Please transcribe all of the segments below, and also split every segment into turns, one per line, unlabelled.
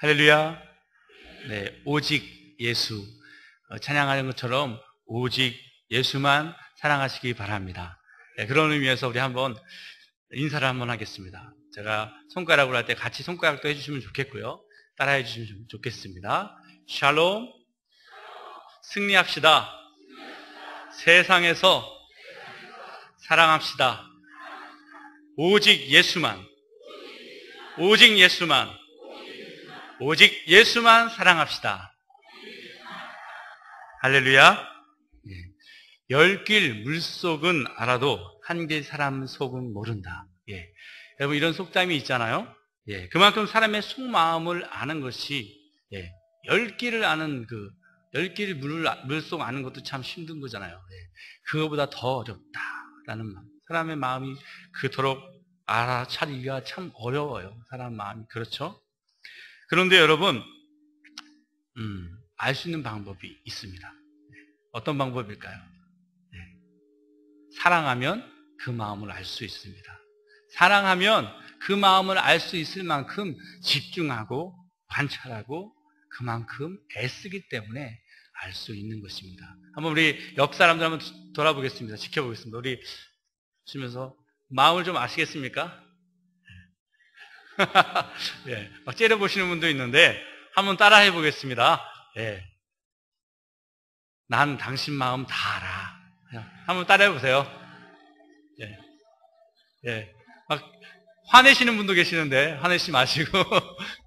할렐루야. 네, 오직 예수. 찬양하는 것처럼 오직 예수만 사랑하시기 바랍니다. 네, 그런 의미에서 우리 한번 인사를 한번 하겠습니다. 제가 손가락으로 할 때 같이 손가락도 해주시면 좋겠고요. 따라해 주시면 좋겠습니다. 샬롬. 승리합시다. 세상에서 사랑합시다. 오직 예수만. 오직 예수만. 오직 예수만 사랑합시다. 할렐루야. 열 길 물속은 알아도 한 길 사람 속은 모른다. 예. 여러분 이런 속담이 있잖아요. 예. 그만큼 사람의 속마음을 아는 것이 열 길을 아는 열 길 물속 아는 것도 참 힘든 거잖아요. 예. 그거보다 더 어렵다라는 마음. 사람의 마음이 그토록 알아차리기가 참 어려워요. 사람 마음이. 그렇죠? 그런데 여러분, 알 수 있는 방법이 있습니다. 어떤 방법일까요? 사랑하면 그 마음을 알 수 있습니다. 사랑하면 그 마음을 알 수 있을 만큼 집중하고 관찰하고 그만큼 애쓰기 때문에 알 수 있는 것입니다. 한번 우리 옆 사람들 한번 돌아보겠습니다. 지켜보겠습니다. 우리 보시면서 마음을 좀 아시겠습니까? 예, 막 째려보시는 분도 있는데 한번 따라해 보겠습니다. 예. 난 당신 마음 다 알아. 한번 따라해 보세요. 예. 예. 막 화내시는 분도 계시는데 화내시 마시고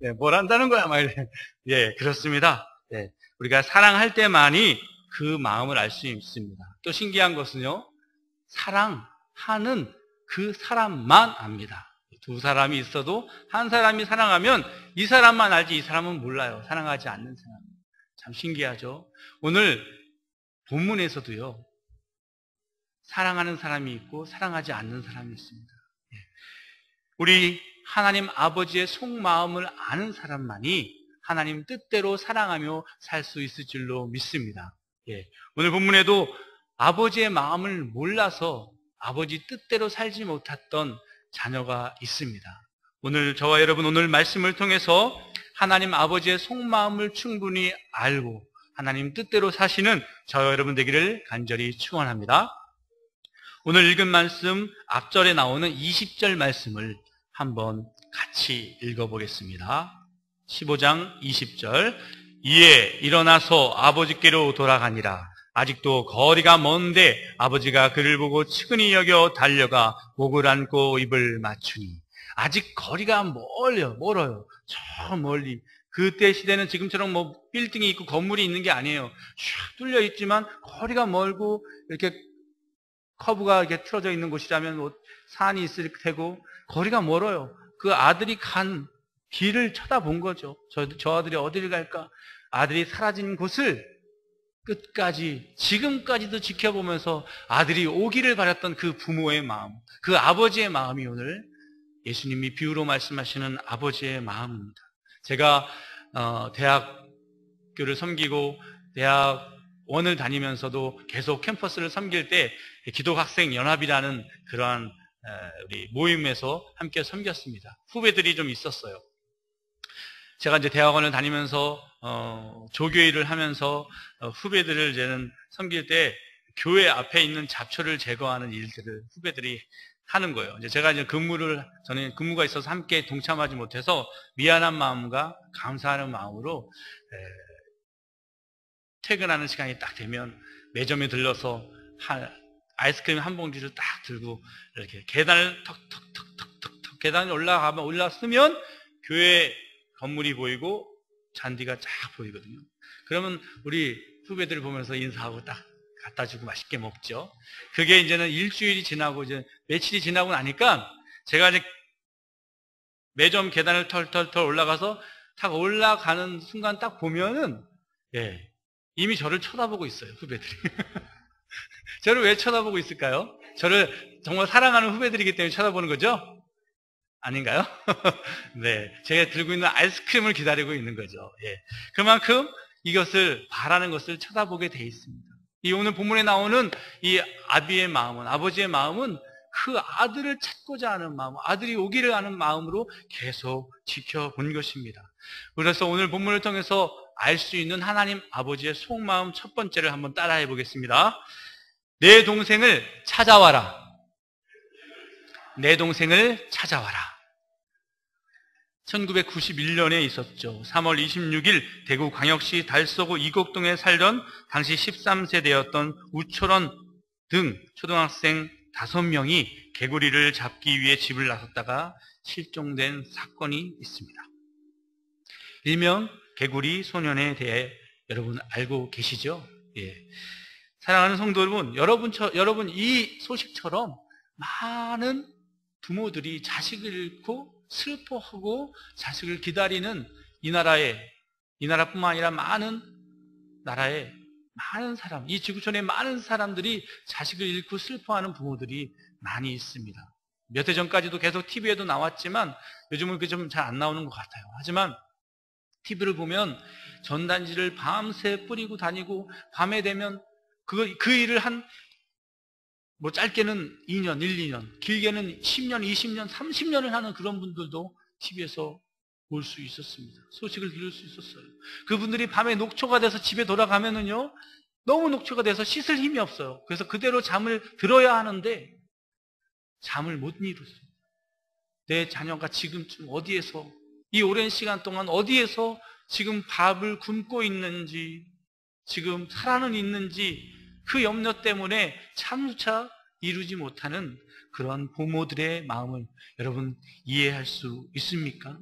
예, 뭘 한다는 거야 막 이래. 예, 그렇습니다. 예. 우리가 사랑할 때만이 그 마음을 알 수 있습니다. 또 신기한 것은요. 사랑하는 그 사람만 압니다. 두 사람이 있어도 한 사람이 사랑하면 이 사람만 알지 이 사람은 몰라요. 사랑하지 않는 사람. 참 신기하죠. 오늘 본문에서도요. 사랑하는 사람이 있고 사랑하지 않는 사람이 있습니다. 우리 하나님 아버지의 속마음을 아는 사람만이 하나님 뜻대로 사랑하며 살 수 있을 줄로 믿습니다. 오늘 본문에도 아버지의 마음을 몰라서 아버지 뜻대로 살지 못했던 자녀가 있습니다. 오늘 저와 여러분 오늘 말씀을 통해서 하나님 아버지의 속마음을 충분히 알고 하나님 뜻대로 사시는 저와 여러분 되기를 간절히 축원합니다. 오늘 읽은 말씀 앞절에 나오는 20절 말씀을 한번 같이 읽어보겠습니다. 15장 20절. 이에 일어나서 아버지께로 돌아가니라. 아직도 거리가 먼데 아버지가 그를 보고 측은히 여겨 달려가 목을 안고 입을 맞추니. 아직 거리가 멀어요. 저 멀리. 그때 시대는 지금처럼 뭐 빌딩이 있고 건물이 있는 게 아니에요. 쫙 뚫려 있지만 거리가 멀고 이렇게 커브가 이렇게 틀어져 있는 곳이라면 뭐 산이 있을 테고 거리가 멀어요. 그 아들이 간 길을 쳐다본 거죠. 저 아들이 어디를 갈까? 아들이 사라진 곳을 끝까지 지금까지도 지켜보면서 아들이 오기를 바랐던 그 부모의 마음, 그 아버지의 마음이 오늘 예수님이 비유로 말씀하시는 아버지의 마음입니다. 제가 대학교를 섬기고 대학원을 다니면서도 계속 캠퍼스를 섬길 때 기독학생연합이라는 그러한 우리 모임에서 함께 섬겼습니다. 후배들이 좀 있었어요. 제가 이제 대학원을 다니면서 조교일을 하면서 후배들을 이제는 섬길 때 교회 앞에 있는 잡초를 제거하는 일들을 후배들이 하는 거예요. 이제 제가 이제 저는 근무가 있어서 함께 동참하지 못해서 미안한 마음과 감사하는 마음으로 퇴근하는 시간이 딱 되면 매점에 들러서 아이스크림 한 봉지를 딱 들고 이렇게 계단을 턱턱턱턱턱 계단을 올라서면 교회 건물이 보이고 잔디가 쫙 보이거든요. 그러면 우리 후배들 보면서 인사하고 딱 갖다 주고 맛있게 먹죠. 그게 이제는 일주일이 지나고 이제 며칠이 지나고 나니까 제가 이제 매점 계단을 털털털 올라가서 딱 올라가는 순간 딱 보면은 이미 저를 쳐다보고 있어요. 후배들이. 저를 왜 쳐다보고 있을까요? 저를 정말 사랑하는 후배들이기 때문에 쳐다보는 거죠? 아닌가요? 네, 제가 들고 있는 아이스크림을 기다리고 있는 거죠. 그만큼 이것을 바라는 것을 쳐다보게 돼 있습니다. 이 오늘 본문에 나오는 이 아비의 마음은, 아버지의 마음은 그 아들을 찾고자 하는 마음, 아들이 오기를 하는 마음으로 계속 지켜본 것입니다. 그래서 오늘 본문을 통해서 알 수 있는 하나님 아버지의 속마음 첫 번째를 한번 따라해 보겠습니다. 내 동생을 찾아와라. 내 동생을 찾아와라. 1991년에 있었죠. 3월 26일 대구광역시 달서구 이곡동에 살던 당시 13세대였던 우철원 등 초등학생 5명이 개구리를 잡기 위해 집을 나섰다가 실종된 사건이 있습니다. 일명 개구리 소년에 대해 여러분 알고 계시죠? 예. 사랑하는 성도 여러분, 여러분 이 소식처럼 많은 부모들이 자식을 잃고 슬퍼하고 자식을 기다리는 이 나라뿐만 아니라 많은 나라의 많은 사람, 이 지구촌의 많은 사람들이 자식을 잃고 슬퍼하는 부모들이 많이 있습니다. 몇 해 전까지도 계속 TV에도 나왔지만 요즘은 그 좀 잘 안 나오는 것 같아요. 하지만 TV를 보면 전단지를 밤새 뿌리고 다니고 밤에 되면 그 일을 뭐 짧게는 2년, 1, 2년, 길게는 10년, 20년, 30년을 하는 그런 분들도 TV에서 볼 수 있었습니다. 소식을 들을 수 있었어요. 그분들이 밤에 녹초가 돼서 집에 돌아가면은요, 너무 녹초가 돼서 씻을 힘이 없어요. 그래서 그대로 잠을 들어야 하는데 잠을 못 이루어요. 내 자녀가 지금쯤 어디에서, 이 오랜 시간 동안 어디에서 지금 밥을 굶고 있는지, 지금 살아는 있는지, 그 염려 때문에 참수차 이루지 못하는 그런 부모들의 마음을 여러분 이해할 수 있습니까?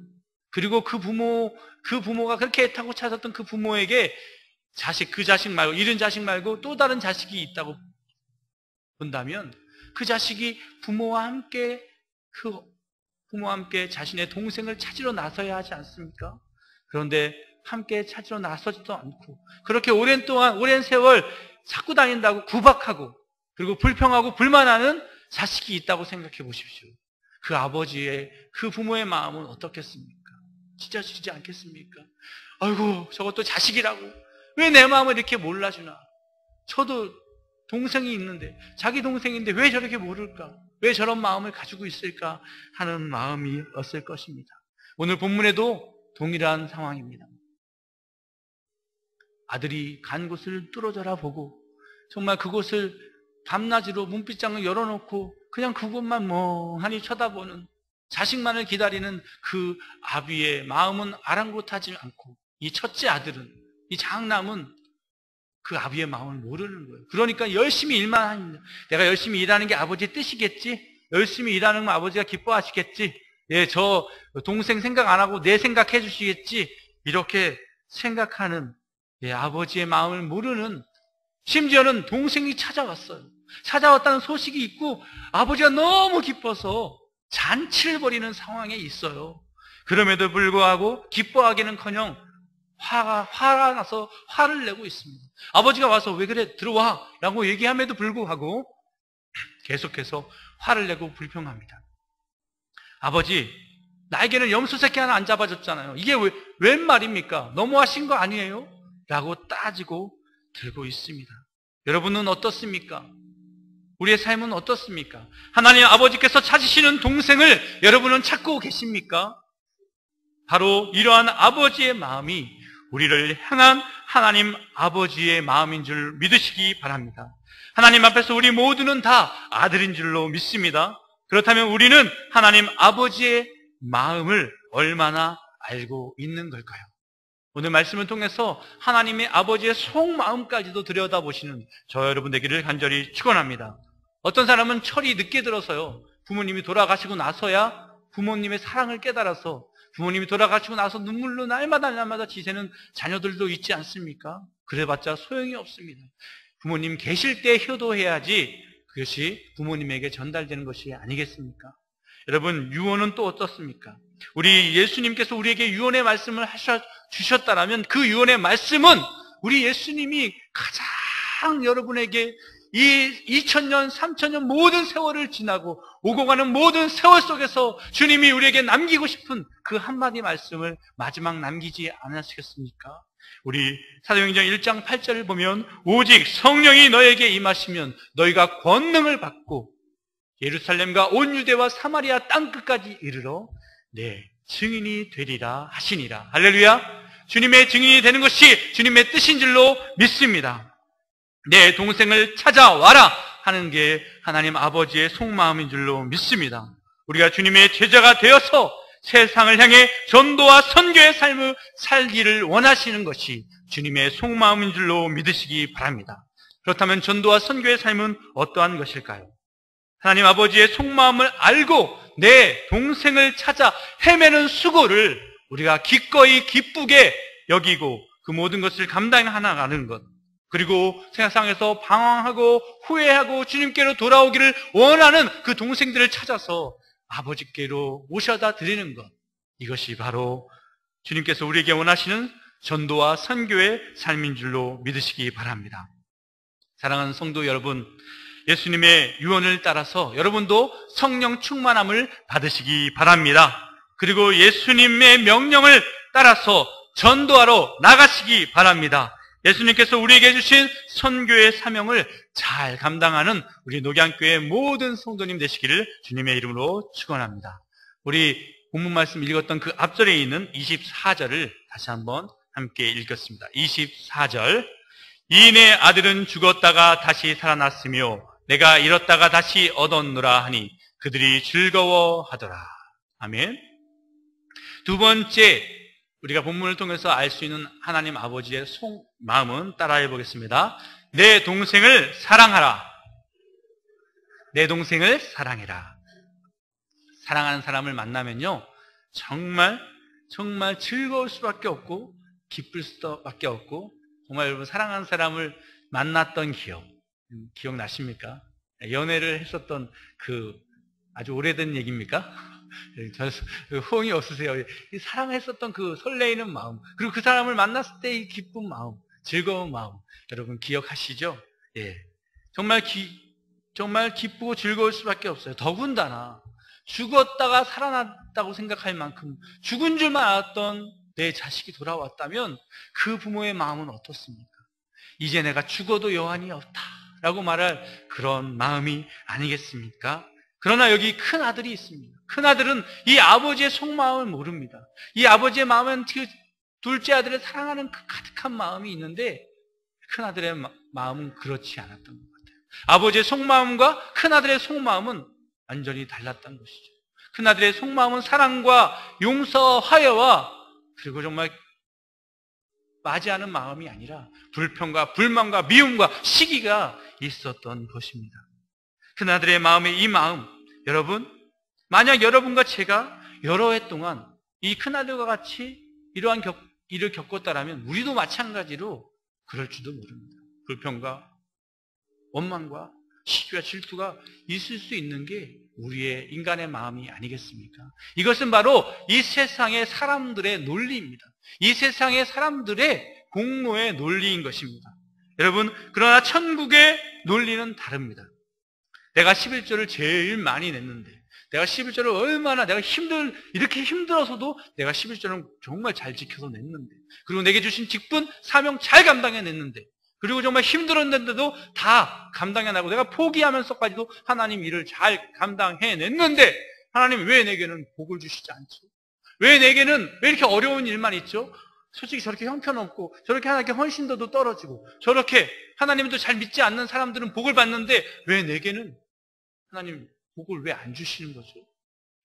그리고 그 부모가 그렇게 애타고 찾았던 그 부모에게 그 자식 말고, 잃은 자식 말고 또 다른 자식이 있다고 본다면 그 자식이 부모와 함께 자신의 동생을 찾으러 나서야 하지 않습니까? 그런데 함께 찾으러 나서지도 않고 그렇게 오랜 세월 찾고 다닌다고 구박하고 그리고 불평하고 불만하는 자식이 있다고 생각해 보십시오. 그 아버지의, 그 부모의 마음은 어떻겠습니까? 찢어지지 않겠습니까? 아이고, 저것도 자식이라고 왜 내 마음을 이렇게 몰라주나? 저도 동생이 있는데, 자기 동생인데 왜 저렇게 모를까? 왜 저런 마음을 가지고 있을까? 하는 마음이었을 것입니다. 오늘 본문에도 동일한 상황입니다. 아들이 간 곳을 뚫어져라 보고 정말 그곳을 밤낮으로 문빗장을 열어놓고 그냥 그곳만 멍하니 쳐다보는, 자식만을 기다리는 그 아비의 마음은 아랑곳하지 않고, 이 첫째 아들은, 이 장남은 그 아비의 마음을 모르는 거예요. 그러니까 열심히 일만 합니다. 내가 열심히 일하는 게 아버지의 뜻이겠지? 열심히 일하는 건 아버지가 기뻐하시겠지? 예, 저 동생 생각 안 하고 내 생각해 주시겠지? 이렇게 생각하는, 예, 아버지의 마음을 모르는, 심지어는 동생이 찾아왔어요. 찾아왔다는 소식이 있고 아버지가 너무 기뻐서 잔치를 벌이는 상황에 있어요. 그럼에도 불구하고 기뻐하기는커녕 화가 나서 화를 내고 있습니다. 아버지가 와서 왜 그래 들어와 라고 얘기함에도 불구하고 계속해서 화를 내고 불평합니다. 아버지, 나에게는 염소 새끼 하나 안 잡아줬잖아요. 이게 웬 말입니까? 너무하신 거 아니에요? 라고 따지고 들고 있습니다. 여러분은 어떻습니까? 우리의 삶은 어떻습니까? 하나님 아버지께서 찾으시는 동생을 여러분은 찾고 계십니까? 바로 이러한 아버지의 마음이 우리를 향한 하나님 아버지의 마음인 줄 믿으시기 바랍니다. 하나님 앞에서 우리 모두는 다 아들인 줄로 믿습니다. 그렇다면 우리는 하나님 아버지의 마음을 얼마나 알고 있는 걸까요? 오늘 말씀을 통해서 하나님의 아버지의 속마음까지도 들여다보시는 저 여러분 되기를 간절히 축원합니다. 어떤 사람은 철이 늦게 들어서요, 부모님이 돌아가시고 나서야 부모님의 사랑을 깨달아서, 부모님이 돌아가시고 나서 눈물로 날마다 지새는 자녀들도 있지 않습니까? 그래봤자 소용이 없습니다. 부모님 계실 때 효도해야지 그것이 부모님에게 전달되는 것이 아니겠습니까? 여러분, 유언은 또 어떻습니까? 우리 예수님께서 우리에게 유언의 말씀을 주셨다라면 그 유언의 말씀은 우리 예수님이 가장 여러분에게 이 2000년, 3000년 모든 세월을 지나고 오고 가는 모든 세월 속에서 주님이 우리에게 남기고 싶은 그 한마디 말씀을 마지막 남기지 않으시겠습니까? 우리 사도행전 1장 8절을 보면 오직 성령이 너에게 임하시면 너희가 권능을 받고, 예루살렘과 온 유대와 사마리아 땅끝까지 이르러 내 증인이 되리라 하시니라. 할렐루야. 주님의 증인이 되는 것이 주님의 뜻인 줄로 믿습니다. 내 동생을 찾아와라 하는 게 하나님 아버지의 속마음인 줄로 믿습니다. 우리가 주님의 제자가 되어서 세상을 향해 전도와 선교의 삶을 살기를 원하시는 것이 주님의 속마음인 줄로 믿으시기 바랍니다. 그렇다면 전도와 선교의 삶은 어떠한 것일까요? 하나님 아버지의 속마음을 알고 내 동생을 찾아 헤매는 수고를 우리가 기꺼이 기쁘게 여기고 그 모든 것을 감당하나가는 것, 그리고 세상에서 방황하고 후회하고 주님께로 돌아오기를 원하는 그 동생들을 찾아서 아버지께로 모셔다 드리는 것, 이것이 바로 주님께서 우리에게 원하시는 전도와 선교의 삶인 줄로 믿으시기 바랍니다. 사랑하는 성도 여러분, 예수님의 유언을 따라서 여러분도 성령 충만함을 받으시기 바랍니다. 그리고 예수님의 명령을 따라서 전도하러 나가시기 바랍니다. 예수님께서 우리에게 주신 선교의 사명을 잘 감당하는 우리 녹양교회 모든 성도님 되시기를 주님의 이름으로 축원합니다. 우리 본문 말씀 읽었던 그 앞절에 있는 24절을 다시 한번 함께 읽겠습니다. 24절. 이내 아들은 죽었다가 다시 살아났으며 내가 잃었다가 다시 얻었노라 하니 그들이 즐거워하더라. 아멘. 두 번째, 우리가 본문을 통해서 알 수 있는 하나님 아버지의 속마음은 따라해 보겠습니다. 내 동생을 사랑하라. 내 동생을 사랑해라. 사랑하는 사람을 만나면요, 정말 즐거울 수밖에 없고 기쁠 수밖에 없고, 정말 여러분 사랑하는 사람을 만났던 기억나십니까? 연애를 했었던 그 아주 오래된 얘기입니까? 호응이 없으세요? 사랑했었던 그 설레이는 마음, 그리고 그 사람을 만났을 때의 기쁜 마음, 즐거운 마음, 여러분 기억하시죠? 예, 정말 기쁘고 즐거울 수밖에 없어요. 더군다나 죽었다가 살아났다고 생각할 만큼 죽은 줄만 알았던 내 자식이 돌아왔다면 그 부모의 마음은 어떻습니까? 이제 내가 죽어도 여한이 없다라고 말할 그런 마음이 아니겠습니까? 그러나 여기 큰 아들이 있습니다. 큰 아들은 이 아버지의 속마음을 모릅니다. 이 아버지의 마음은 그 둘째 아들을 사랑하는 그 가득한 마음이 있는데, 큰 아들의 마음은 그렇지 않았던 것 같아요. 아버지의 속마음과 큰 아들의 속마음은 완전히 달랐던 것이죠. 큰 아들의 속마음은 사랑과 용서와 화해와, 그리고 정말 맞이하는 마음이 아니라 불평과 불만과 미움과 시기가 있었던 것입니다. 큰 아들의 마음의 이 마음, 여러분, 만약 여러분과 제가 여러 해 동안 이 큰아들과 같이 이러한 일을 겪었다라면 우리도 마찬가지로 그럴지도 모릅니다. 불평과 원망과 시기와 질투가 있을 수 있는 게 우리의 인간의 마음이 아니겠습니까? 이것은 바로 이 세상의 사람들의 논리입니다. 이 세상의 사람들의 공로의 논리인 것입니다. 여러분, 그러나 천국의 논리는 다릅니다. 내가 11조를 제일 많이 냈는데, 내가 11조를 얼마나 이렇게 힘들어서도 내가 11조는 정말 잘 지켜서 냈는데, 그리고 내게 주신 직분, 사명 잘 감당해냈는데, 그리고 정말 힘들었는데도 다 감당해내고 내가 포기하면서까지도 하나님 일을 잘 감당해냈는데, 하나님 왜 내게는 복을 주시지 않죠? 왜 이렇게 어려운 일만 있죠? 솔직히 저렇게 형편없고 저렇게 하나님께 헌신도도 떨어지고 저렇게 하나님도 잘 믿지 않는 사람들은 복을 받는데 왜 내게는 하나님 복을 왜 안 주시는 거죠?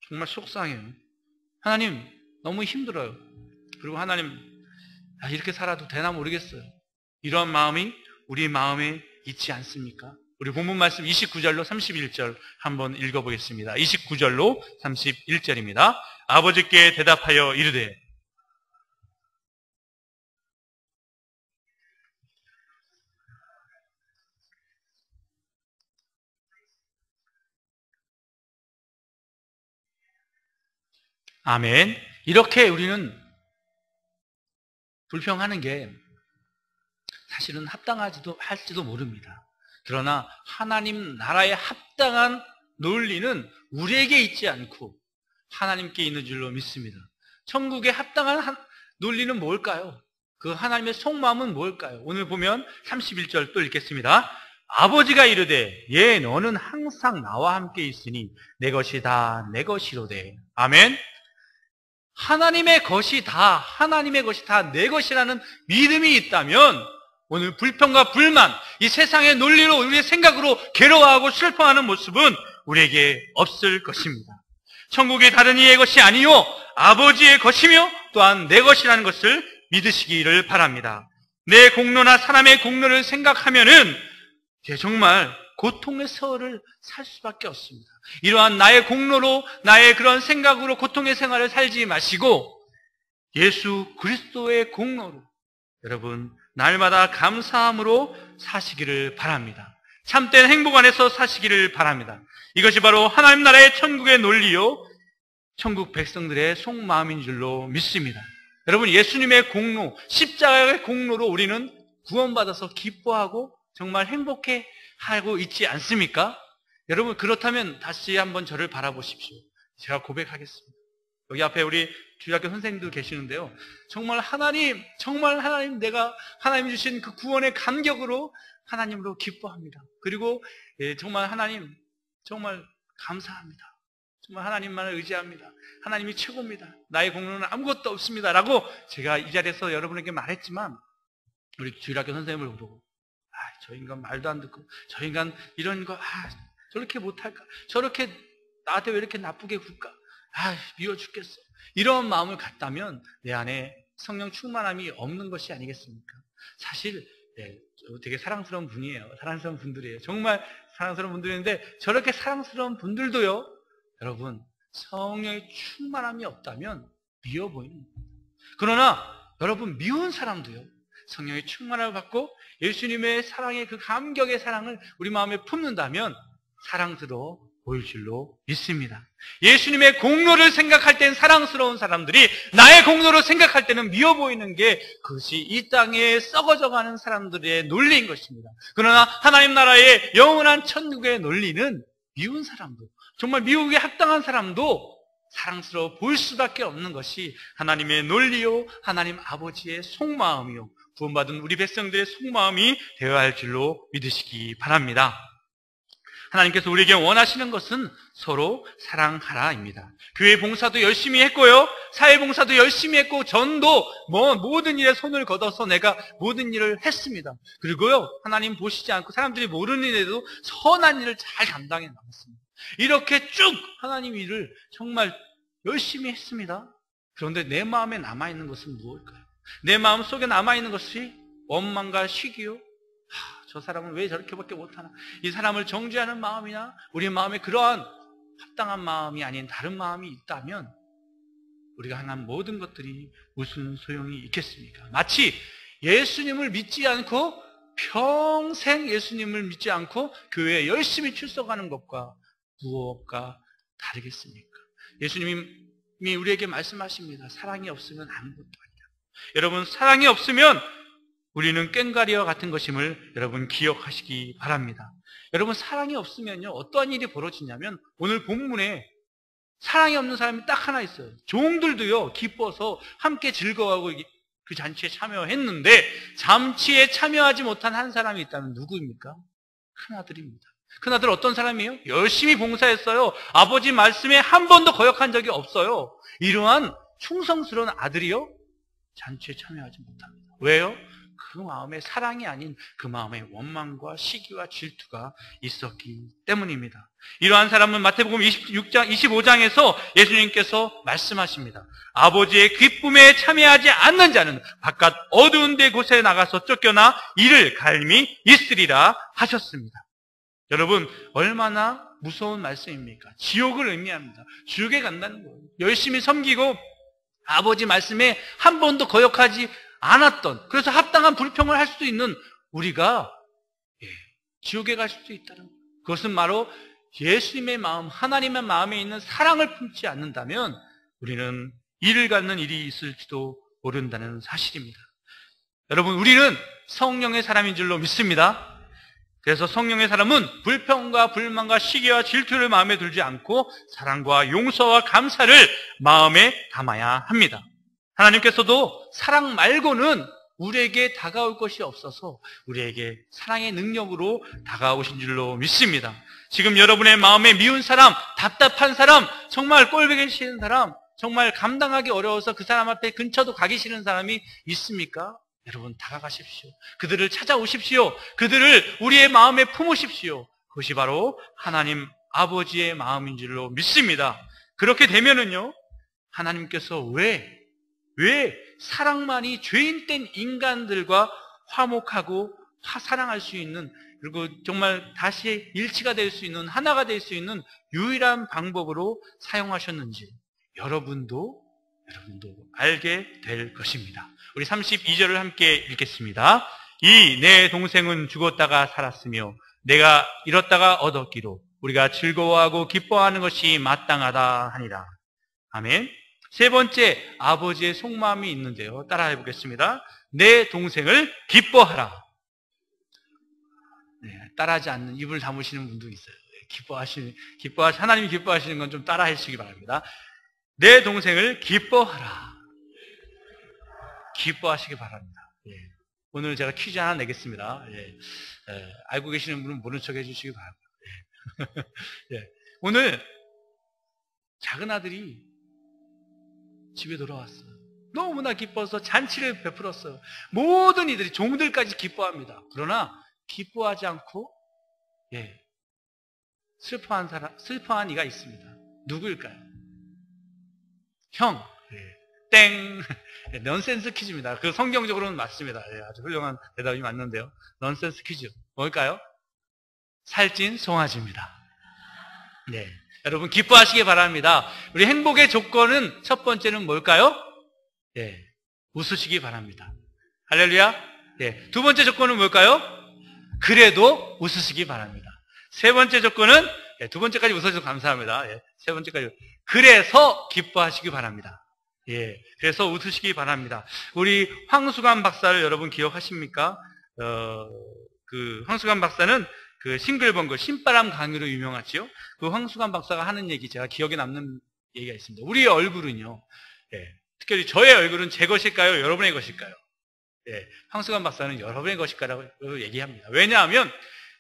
정말 속상해요. 하나님 너무 힘들어요. 그리고 하나님 이렇게 살아도 되나 모르겠어요. 이런 마음이 우리 마음에 있지 않습니까? 우리 본문 말씀 29절로 31절 한번 읽어보겠습니다. 29절로 31절입니다. 아버지께 대답하여 이르되 아멘. 이렇게 우리는 불평하는 게 사실은 할지도 모릅니다. 그러나 하나님 나라의 합당한 논리는 우리에게 있지 않고 하나님께 있는 줄로 믿습니다. 천국의 합당한 논리는 뭘까요? 그 하나님의 속마음은 뭘까요? 오늘 보면 31절 또 읽겠습니다. 아버지가 이르되 예 너는 항상 나와 함께 있으니 내 것이 다 내 것이로되. 아멘. 하나님의 것이 다 내 것이라는 믿음이 있다면 오늘 불평과 불만, 이 세상의 논리로 우리의 생각으로 괴로워하고 슬퍼하는 모습은 우리에게 없을 것입니다. 천국이 다른 이의 것이 아니요 아버지의 것이며 또한 내 것이라는 것을 믿으시기를 바랍니다. 내 공로나 사람의 공로를 생각하면은 정말 고통의 세월을 살 수밖에 없습니다. 이러한 나의 공로로, 나의 그런 생각으로 고통의 생활을 살지 마시고 예수 그리스도의 공로로 여러분 날마다 감사함으로 사시기를 바랍니다. 참된 행복 안에서 사시기를 바랍니다. 이것이 바로 하나님 나라의 천국의 논리요 천국 백성들의 속마음인 줄로 믿습니다. 여러분 예수님의 공로, 십자가의 공로로 우리는 구원받아서 기뻐하고 정말 행복해하고 있지 않습니까? 여러분 그렇다면 다시 한번 저를 바라보십시오. 제가 고백하겠습니다. 여기 앞에 우리 주일학교 선생님도 계시는데요. 정말 하나님 내가 하나님 주신 그 구원의 감격으로 하나님으로 기뻐합니다. 그리고 정말 하나님 정말 감사합니다. 정말 하나님만을 의지합니다. 하나님이 최고입니다. 나의 공로는 아무것도 없습니다. 라고 제가 이 자리에서 여러분에게 말했지만 우리 주일학교 선생님을 보고 저 인간 말도 안 듣고 저 인간 이런 거 저렇게 못할까? 저렇게 나한테 왜 이렇게 나쁘게 굴까? 미워 죽겠어. 이런 마음을 갖다면 내 안에 성령 충만함이 없는 것이 아니겠습니까? 사실 되게 사랑스러운 분이에요. 사랑스러운 분들이에요. 정말 사랑스러운 분들인데 저렇게 사랑스러운 분들도요. 여러분 성령의 충만함이 없다면 미워 보이는 겁니다. 그러나 여러분 미운 사람도요. 성령의 충만함을 받고 예수님의 사랑의 그 감격의 사랑을 우리 마음에 품는다면 사랑스러워 보일 줄로 믿습니다. 예수님의 공로를 생각할 땐 사랑스러운 사람들이 나의 공로를 생각할 때는 미워 보이는 게 그것이 이 땅에 썩어져가는 사람들의 논리인 것입니다. 그러나 하나님 나라의 영원한 천국의 논리는 미운 사람도 정말 미우게 합당한 사람도 사랑스러워 보일 수밖에 없는 것이 하나님의 논리요 하나님 아버지의 속마음이요 구원받은 우리 백성들의 속마음이 되어야 할 줄로 믿으시기 바랍니다. 하나님께서 우리에게 원하시는 것은 서로 사랑하라입니다. 교회 봉사도 열심히 했고요. 사회 봉사도 열심히 했고 전도 모든 일에 손을 걷어서 내가 모든 일을 했습니다. 그리고요. 하나님 보시지 않고 사람들이 모르는 일에도 선한 일을 잘 감당해 나갔습니다. 이렇게 쭉 하나님 일을 정말 열심히 했습니다. 그런데 내 마음에 남아있는 것은 무엇일까요? 내 마음 속에 남아있는 것이 원망과 시기요. 저 사람은 왜 저렇게밖에 못하나? 이 사람을 정죄하는 마음이나 우리 마음에 그러한 합당한 마음이 아닌 다른 마음이 있다면 우리가 행한 모든 것들이 무슨 소용이 있겠습니까? 마치 예수님을 믿지 않고 평생 예수님을 믿지 않고 교회에 열심히 출석하는 것과 무엇과 다르겠습니까? 예수님이 우리에게 말씀하십니다. 사랑이 없으면 아무것도 아니다. 여러분 사랑이 없으면 우리는 꽹과리와 같은 것임을 여러분 기억하시기 바랍니다. 여러분 사랑이 없으면요 어떠한 일이 벌어지냐면 오늘 본문에 사랑이 없는 사람이 딱 하나 있어요. 종들도요 기뻐서 함께 즐거워하고 그 잔치에 참여했는데 잔치에 참여하지 못한 한 사람이 있다면 누구입니까? 큰아들입니다. 큰아들 어떤 사람이에요? 열심히 봉사했어요. 아버지 말씀에 한 번도 거역한 적이 없어요. 이러한 충성스러운 아들이요 잔치에 참여하지 못합니다. 왜요? 그 마음에 사랑이 아닌 그 마음에 원망과 시기와 질투가 있었기 때문입니다. 이러한 사람은 마태복음 25장에서 예수님께서 말씀하십니다. 아버지의 기쁨에 참여하지 않는 자는 바깥 어두운 데 곳에 나가서 쫓겨나 이를 갈미 있으리라 하셨습니다. 여러분 얼마나 무서운 말씀입니까? 지옥을 의미합니다. 지옥에 간다는 거예요. 열심히 섬기고 아버지 말씀에 한 번도 거역하지 않았던, 그래서 합당한 불평을 할 수도 있는 우리가 지옥에 갈 수도 있다는 거예요. 그것은 바로 예수님의 마음, 하나님의 마음에 있는 사랑을 품지 않는다면 우리는 이를 갖는 일이 있을지도 모른다는 사실입니다. 여러분 우리는 성령의 사람인 줄로 믿습니다. 그래서 성령의 사람은 불평과 불만과 시기와 질투를 마음에 들지 않고 사랑과 용서와 감사를 마음에 담아야 합니다. 하나님께서도 사랑 말고는 우리에게 다가올 것이 없어서 우리에게 사랑의 능력으로 다가오신 줄로 믿습니다. 지금 여러분의 마음에 미운 사람, 답답한 사람, 정말 꼴보기 싫은 사람, 정말 감당하기 어려워서 그 사람 앞에 근처도 가기 싫은 사람이 있습니까? 여러분 다가가십시오. 그들을 찾아오십시오. 그들을 우리의 마음에 품으십시오. 그것이 바로 하나님 아버지의 마음인 줄로 믿습니다. 그렇게 되면은요, 하나님께서 왜 사랑만이 죄인된 인간들과 화목하고 사랑할 수 있는, 그리고 정말 다시 일치가 될 수 있는, 하나가 될 수 있는 유일한 방법으로 사용하셨는지 여러분도 알게 될 것입니다. 우리 32절을 함께 읽겠습니다. 이 내 동생은 죽었다가 살았으며 내가 잃었다가 얻었기로 우리가 즐거워하고 기뻐하는 것이 마땅하다 하니라. 아멘. 세 번째, 아버지의 속마음이 있는데요. 따라해 보겠습니다. 내 동생을 기뻐하라. 네, 따라하지 않는 입을 다무시는 분도 있어요. 하나님이 기뻐하시는 건 좀 따라해 주시기 바랍니다. 내 동생을 기뻐하라. 기뻐하시기 바랍니다. 예. 오늘 제가 퀴즈 하나 내겠습니다. 예. 알고 계시는 분은 모른 척 해주시기 바랍니다. 예. 예. 오늘 작은 아들이 집에 돌아왔어요. 너무나 기뻐서 잔치를 베풀었어요. 모든 이들이, 종들까지 기뻐합니다. 그러나 기뻐하지 않고 슬퍼한 이가 있습니다. 누구일까요? 형. 땡. 넌센스 퀴즈입니다. 그 성경적으로는 맞습니다. 아주 훌륭한 대답이 맞는데요. 넌센스 퀴즈. 뭘까요? 살찐 송아지입니다. 네. 여러분 기뻐하시기 바랍니다. 우리 행복의 조건은 첫 번째는 뭘까요? 웃으시기 바랍니다. 할렐루야. 두 번째 조건은 뭘까요? 그래도 웃으시기 바랍니다. 세 번째 조건은, 두 번째까지 웃어주셔서 감사합니다. 세 번째까지. 그래서 기뻐하시기 바랍니다. 그래서 웃으시기 바랍니다. 우리 황수관 박사를 여러분 기억하십니까? 그 황수관 박사는 그 싱글벙글, 신바람 강의로 유명하지요. 그 황수관 박사가 하는 얘기, 제가 기억에 남는 얘기가 있습니다. 우리의 얼굴은요, 특히 저의 얼굴은 제 것일까요? 여러분의 것일까요? 황수관 박사는 여러분의 것일까라고 얘기합니다. 왜냐하면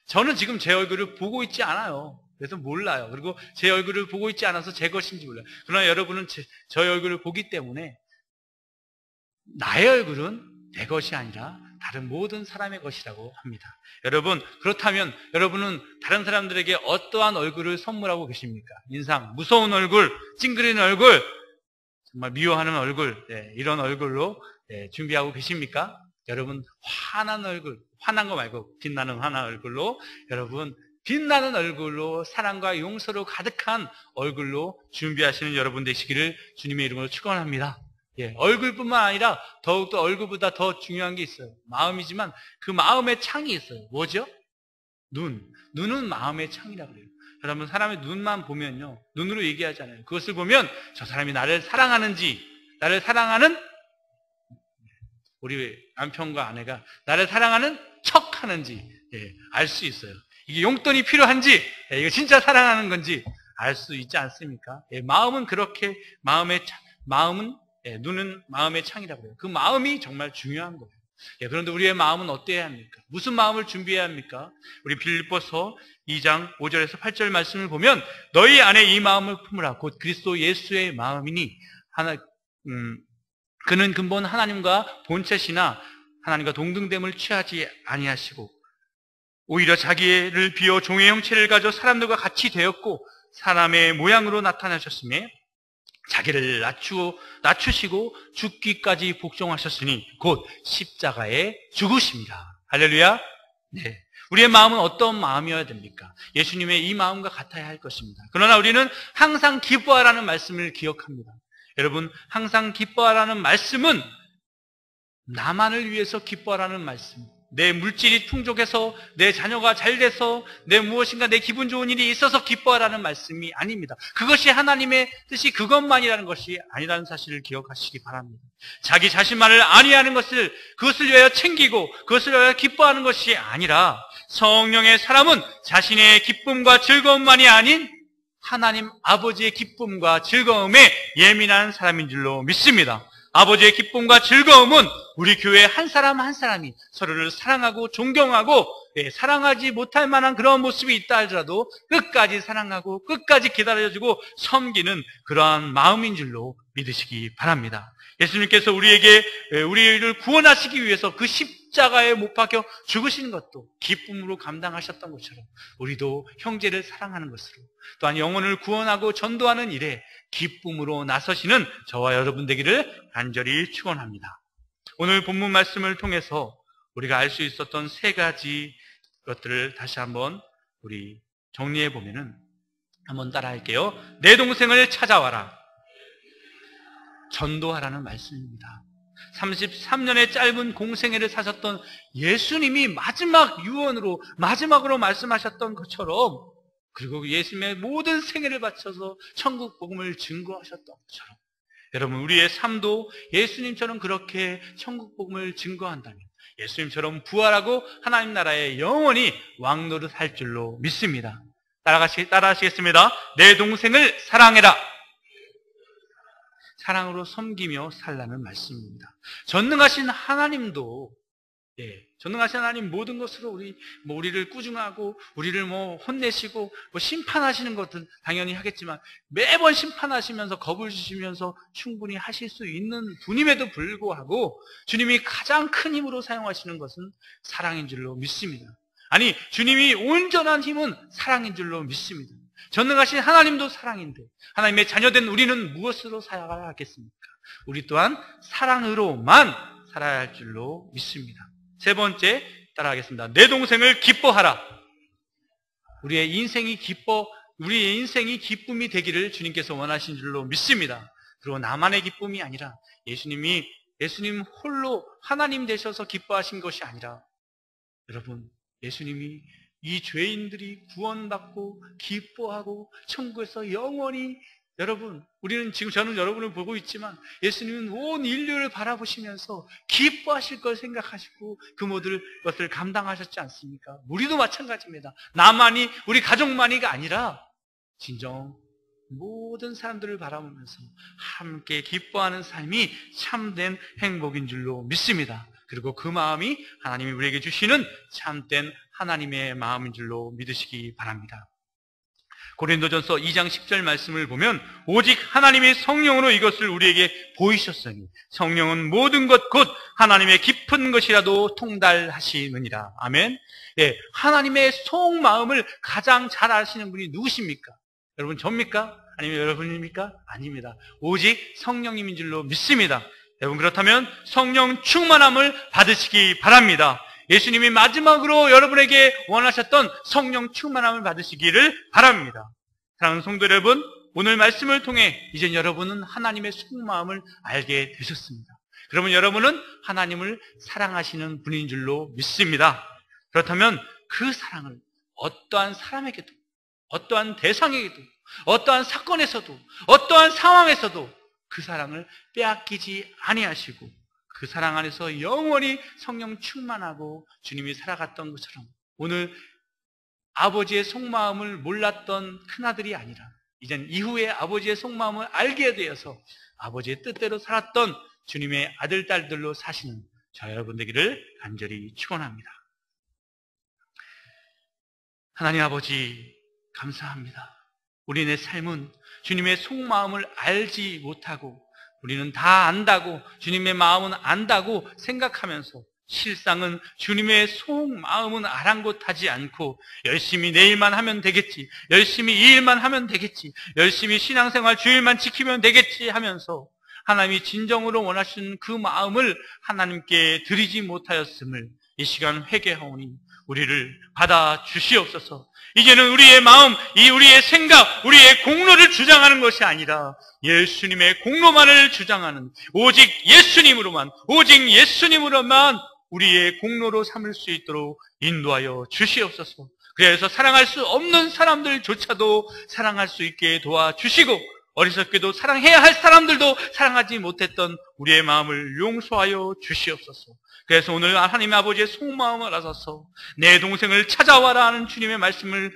저는 지금 제 얼굴을 보고 있지 않아요. 그래서 몰라요. 그리고 제 얼굴을 보고 있지 않아서 제 것인지 몰라요. 그러나 여러분은 저의 얼굴을 보기 때문에 나의 얼굴은 내 것이 아니라 다른 모든 사람의 것이라고 합니다. 여러분, 그렇다면 여러분은 다른 사람들에게 어떠한 얼굴을 선물하고 계십니까? 인상, 무서운 얼굴, 찡그리는 얼굴, 정말 미워하는 얼굴, 이런 얼굴로 준비하고 계십니까? 여러분, 환한 얼굴, 환한 거 말고 빛나는 환한 얼굴로, 여러분 빛나는 얼굴로, 사랑과 용서로 가득한 얼굴로 준비하시는 여러분 되시기를 주님의 이름으로 축원합니다. 얼굴뿐만 아니라 더욱더 얼굴보다 더 중요한 게 있어요. 마음이지만 그 마음의 창이 있어요. 뭐죠? 눈은 마음의 창이라고 그래요. 여러분, 사람의 눈만 보면요, 눈으로 얘기하잖아요. 그것을 보면 저 사람이 나를 사랑하는지, 나를 사랑하는, 우리 남편과 아내가 나를 사랑하는 척 하는지 알 수 있어요. 이게 용돈이 필요한지, 이거 진짜 사랑하는 건지 알 수 있지 않습니까? 마음은 그렇게, 눈은 마음의 창이라고 해요. 그 마음이 정말 중요한 거예요. 그런데 우리의 마음은 어때야 합니까? 무슨 마음을 준비해야 합니까? 우리 빌립보서 2장 5절에서 8절 말씀을 보면, 너희 안에 이 마음을 품으라. 곧 그리스도 예수의 마음이니 그는 근본 하나님과 본체시나 하나님과 동등됨을 취하지 아니하시고 오히려 자기를 비워 종의 형체를 가져 사람들과 같이 되었고 사람의 모양으로 나타나셨으며 자기를 낮추시고 죽기까지 복종하셨으니 곧 십자가에 죽으십니다. 할렐루야. 우리의 마음은 어떤 마음이어야 됩니까? 예수님의 이 마음과 같아야 할 것입니다. 그러나 우리는 항상 기뻐하라는 말씀을 기억합니다. 여러분, 항상 기뻐하라는 말씀은 나만을 위해서 기뻐하라는 말씀, 내 물질이 풍족해서, 내 자녀가 잘 돼서, 내 무엇인가 내 기분 좋은 일이 있어서 기뻐하라는 말씀이 아닙니다. 그것이 하나님의 뜻이 그것만이라는 것이 아니라는 사실을 기억하시기 바랍니다. 자기 자신만을 아니하는 것을, 그것을 위하여 챙기고 그것을 위하여 기뻐하는 것이 아니라 성령의 사람은 자신의 기쁨과 즐거움만이 아닌 하나님 아버지의 기쁨과 즐거움에 예민한 사람인 줄로 믿습니다. 아버지의 기쁨과 즐거움은 우리 교회 한 사람 한 사람이 서로를 사랑하고 존경하고 사랑하지 못할 만한 그런 모습이 있다 할지라도 끝까지 사랑하고 끝까지 기다려주고 섬기는 그러한 마음인 줄로 믿으시기 바랍니다. 예수님께서 우리를 구원하시기 위해서 그 십자가에 못 박혀 죽으신 것도 기쁨으로 감당하셨던 것처럼 우리도 형제를 사랑하는 것으로 또한 영혼을 구원하고 전도하는 일에 기쁨으로 나서시는 저와 여러분 되기를 간절히 축원합니다. 오늘 본문 말씀을 통해서 우리가 알 수 있었던 세 가지 것들을 다시 한번 우리 정리해 보면은 한번 따라 할게요. 내 동생을 찾아와라. 전도하라는 말씀입니다. 33년의 짧은 공생애를 사셨던 예수님이 마지막 유언으로 마지막으로 말씀하셨던 것처럼 그리고 예수님의 모든 생애를 바쳐서 천국 복음을 증거하셨던 것처럼 여러분 우리의 삶도 예수님처럼 그렇게 천국 복음을 증거한다면 예수님처럼 부활하고 하나님 나라에 영원히 왕노릇할 줄로 믿습니다. 따라하시겠습니다. 내 동생을 사랑해라. 사랑으로 섬기며 살라는 말씀입니다. 전능하신 하나님도 전능하신 하나님 모든 것으로 우리를 꾸중하고 우리를 혼내시고 심판하시는 것은 당연히 하겠지만 매번 심판하시면서 겁을 주시면서 충분히 하실 수 있는 분임에도 불구하고 주님이 가장 큰 힘으로 사용하시는 것은 사랑인 줄로 믿습니다. 아니 주님이 온전한 힘은 사랑인 줄로 믿습니다. 전능하신 하나님도 사랑인데 하나님의 자녀된 우리는 무엇으로 살아가야 하겠습니까? 우리 또한 사랑으로만 살아야 할 줄로 믿습니다. 세 번째 따라하겠습니다. 내 동생을 기뻐하라. 우리의 인생이 기쁨이 되기를 주님께서 원하신 줄로 믿습니다. 그리고 나만의 기쁨이 아니라 예수님 홀로 하나님 되셔서 기뻐하신 것이 아니라 여러분 예수님이 이 죄인들이 구원받고 기뻐하고 천국에서 영원히 여러분 저는 여러분을 보고 있지만 예수님은 온 인류를 바라보시면서 기뻐하실 걸 생각하시고 그 모든 것을 감당하셨지 않습니까? 우리도 마찬가지입니다. 나만이 우리 가족만이가 아니라 진정 모든 사람들을 바라보면서 함께 기뻐하는 삶이 참된 행복인 줄로 믿습니다. 그리고 그 마음이 하나님이 우리에게 주시는 참된 하나님의 마음인 줄로 믿으시기 바랍니다. 고린도전서 2장 10절 말씀을 보면 오직 하나님의 성령으로 이것을 우리에게 보이셨으니 성령은 모든 것 곧 하나님의 깊은 것이라도 통달하시느니라. 아멘. 하나님의 속마음을 가장 잘 아시는 분이 누구십니까? 여러분 접니까? 아니면 여러분입니까? 아닙니다. 오직 성령님인 줄로 믿습니다. 여러분 그렇다면 성령 충만함을 받으시기 바랍니다. 예수님이 마지막으로 여러분에게 원하셨던 성령 충만함을 받으시기를 바랍니다. 사랑하는 성도 여러분, 오늘 말씀을 통해 이제 여러분은 하나님의 속마음을 알게 되셨습니다. 그러면 여러분은 하나님을 사랑하시는 분인 줄로 믿습니다. 그렇다면 그 사랑을 어떠한 사람에게도, 어떠한 대상에게도, 어떠한 사건에서도, 어떠한 상황에서도 그 사랑을 빼앗기지 아니하시고 그 사랑 안에서 영원히 성령 충만하고 주님이 살아갔던 것처럼 오늘 아버지의 속마음을 몰랐던 큰아들이 아니라 이젠 이후에 아버지의 속마음을 알게 되어서 아버지의 뜻대로 살았던 주님의 아들, 딸들로 사시는 저 여러분 되기를 간절히 축원합니다. 하나님 아버지 감사합니다. 우리의 삶은 주님의 속마음을 알지 못하고 우리는 다 안다고 주님의 마음은 안다고 생각하면서 실상은 주님의 속마음은 아랑곳하지 않고 열심히 내 일만 하면 되겠지, 열심히 이 일만 하면 되겠지, 열심히 신앙생활 주일만 지키면 되겠지 하면서 하나님이 진정으로 원하시는 그 마음을 하나님께 드리지 못하였음을 이 시간 회개하오니 우리를 받아 주시옵소서. 이제는 우리의 마음, 우리의 생각, 우리의 공로를 주장하는 것이 아니라 예수님의 공로만을 주장하는 오직 예수님으로만 우리의 공로로 삼을 수 있도록 인도하여 주시옵소서. 그래서 사랑할 수 없는 사람들조차도 사랑할 수 있게 도와주시고 어리석게도 사랑해야 할 사람들도 사랑하지 못했던 우리의 마음을 용서하여 주시옵소서. 그래서 오늘 하나님 아버지의 속마음을 알아서 내 동생을 찾아와라 하는 주님의 말씀을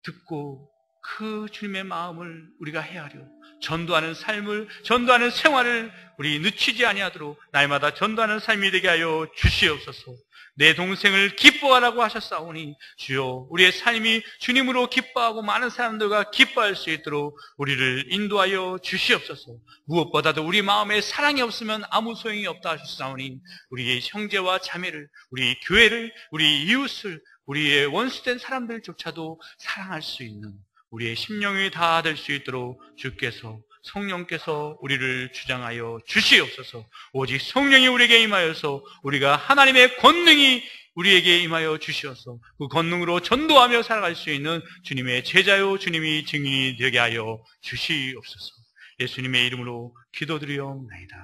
듣고 그 주님의 마음을 우리가 헤아려 전도하는 삶을, 전도하는 생활을 우리 늦추지 아니하도록 날마다 전도하는 삶이 되게 하여 주시옵소서. 내 동생을 기뻐하라고 하셨사오니 주여, 우리의 삶이 주님으로 기뻐하고 많은 사람들과 기뻐할 수 있도록 우리를 인도하여 주시옵소서. 무엇보다도 우리 마음에 사랑이 없으면 아무 소용이 없다 하셨사오니 우리의 형제와 자매를, 우리 교회를, 우리 이웃을, 우리의 원수된 사람들조차도 사랑할 수 있는 우리의 심령이 다 될 수 있도록 주께서, 성령께서 우리를 주장하여 주시옵소서. 오직 성령이 우리에게 임하여서 우리가 하나님의 권능이 우리에게 임하여 주시옵소서. 그 권능으로 전도하며 살아갈 수 있는 주님의 제자요 주님이 증인이 되게 하여 주시옵소서. 예수님의 이름으로 기도드리옵나이다.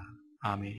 아멘.